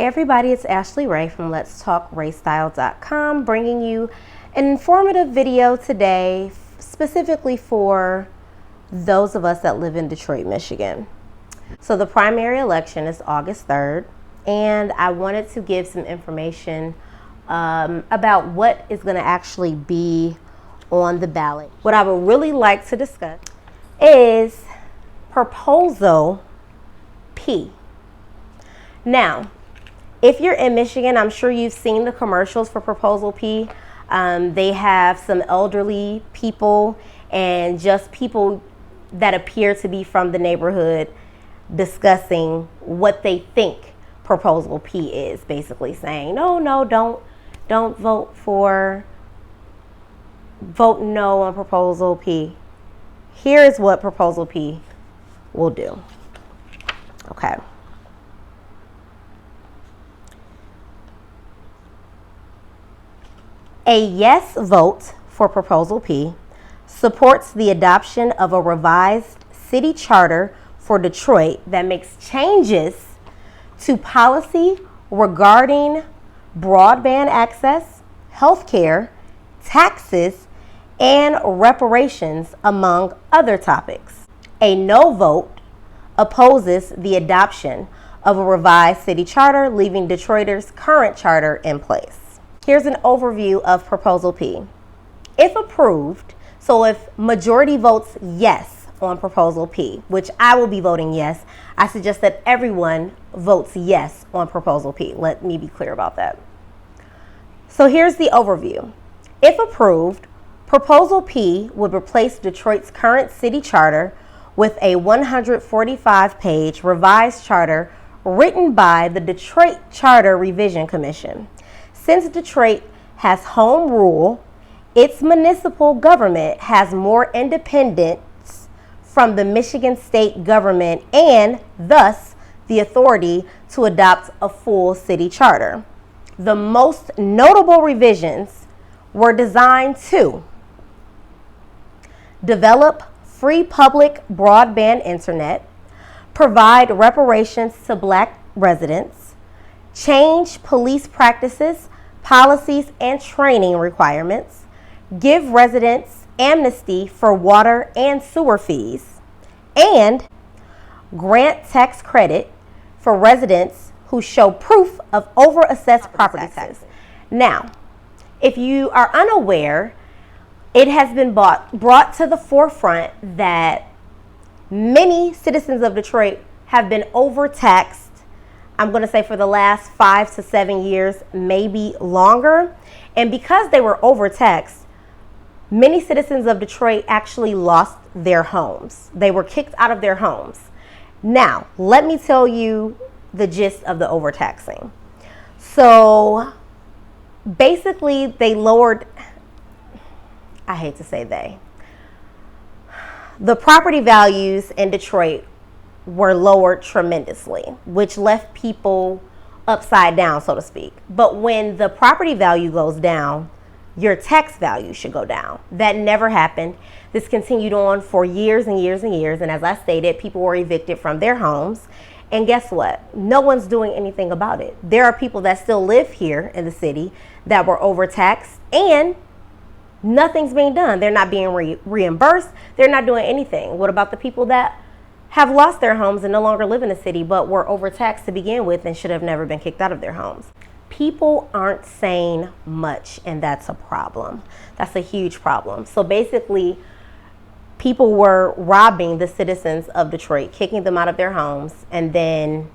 everybody, it's Ashley Ray from letstalkraystyle.com, bringing you an informative video today specifically for those of us that live in Detroit, Michigan. So the primary election is August 3rd, and I wanted to give some information about what is going to actually be on the ballot. What I would really like to discuss is Proposal P. Now, if you're in Michigan, I'm sure you've seen the commercials for Proposal P. They have some elderly people and just people that appear to be from the neighborhood discussing what they think Proposal P is, basically saying, no, don't vote no on Proposal P. Here is what Proposal P will do. Okay. A yes vote for Proposal P supports the adoption of a revised city charter for Detroit that makes changes to policy regarding broadband access, healthcare, taxes, and reparations, among other topics. A no vote opposes the adoption of a revised city charter, leaving Detroiters' current charter in place. Here's an overview of Proposal P. If approved, so if majority votes yes on Proposal P, which I will be voting yes, I suggest that everyone votes yes on Proposal P. Let me be clear about that. So here's the overview. If approved, Proposal P would replace Detroit's current city charter with a 145-page revised charter written by the Detroit Charter Revision Commission. Since Detroit has home rule, its municipal government has more independence from the Michigan state government and thus the authority to adopt a full city charter. The most notable revisions were designed to develop free public broadband internet, provide reparations to Black residents, change police practices, policies, and training requirements, give residents amnesty for water and sewer fees, and grant tax credit for residents who show proof of overassessed property taxes. Now, if you are unaware, it has been brought to the forefront that many citizens of Detroit have been overtaxed, I'm going to say for the last 5 to 7 years, maybe longer. And because they were overtaxed, many citizens of Detroit actually lost their homes. They were kicked out of their homes. Now, let me tell you the gist of the overtaxing. So basically, they lowered, I hate to say the property values in Detroit were lowered tremendously, which left people upside down, so to speak. But when the property value goes down, your tax value should go down. That never happened. This continued on for years and years and years. And as I stated, people were evicted from their homes. And guess what? No one's doing anything about it. There are people that still live here in the city that were overtaxed, and nothing's being done. They're not being reimbursed. They're not doing anything. What about the people that have lost their homes and no longer live in the city but were overtaxed to begin with and should have never been kicked out of their homes? People aren't saying much, and that's a problem. That's a huge problem. So basically, people were robbing the citizens of Detroit, kicking them out of their homes, and then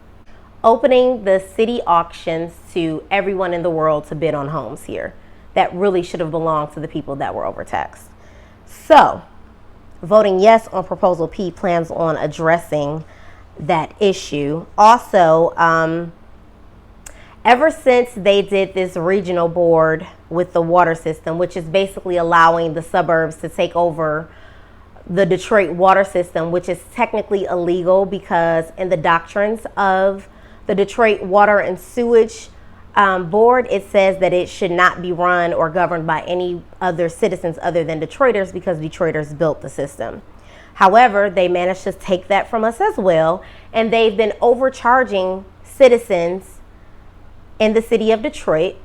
opening the city auctions to everyone in the world to bid on homes here that really should have belonged to the people that were overtaxed. So voting yes on Proposal P plans on addressing that issue. Also, ever since they did this regional board with the water system, which is basically allowing the suburbs to take over the Detroit water system, which is technically illegal because in the doctrines of the Detroit Water and Sewage board, it says that it should not be run or governed by any other citizens other than Detroiters because Detroiters built the system. However, they managed to take that from us as well, and they've been overcharging citizens in the city of Detroit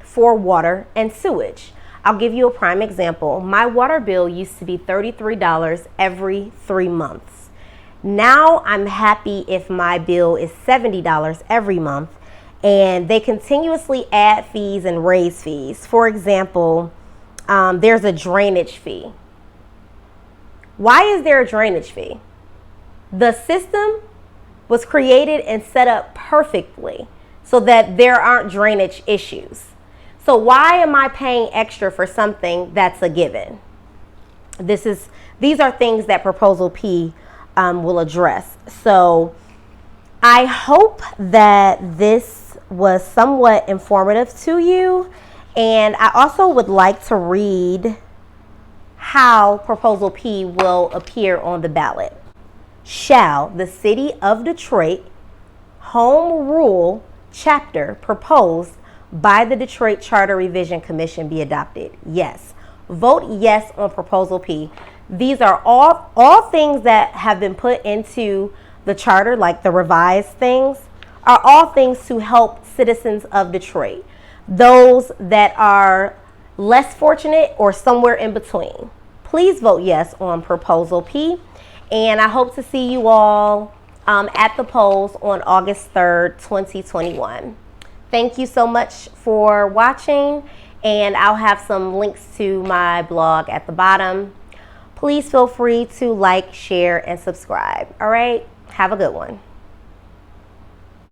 for water and sewage. I'll give you a prime example. My water bill used to be $33 every 3 months. Now I'm happy if my bill is $70 every month, and they continuously add fees and raise fees. For example, there's a drainage fee. Why is there a drainage fee? The system was created and set up perfectly so that there aren't drainage issues. So why am I paying extra for something that's a given? These are things that Proposal P will address. So I hope that this was somewhat informative to you. And I also would like to read how Proposal P will appear on the ballot. Shall the City of Detroit Home Rule Chapter proposed by the Detroit Charter Revision Commission be adopted? Yes. Vote yes on Proposal P. These are all things that have been put into the charter, like the revised things, are all things to help citizens of Detroit, those that are less fortunate or somewhere in between. Please vote yes on Proposal P, and I hope to see you all at the polls on August 3rd, 2021. Thank you so much for watching, and I'll have some links to my blog at the bottom. Please feel free to like, share, and subscribe. All right, have a good one.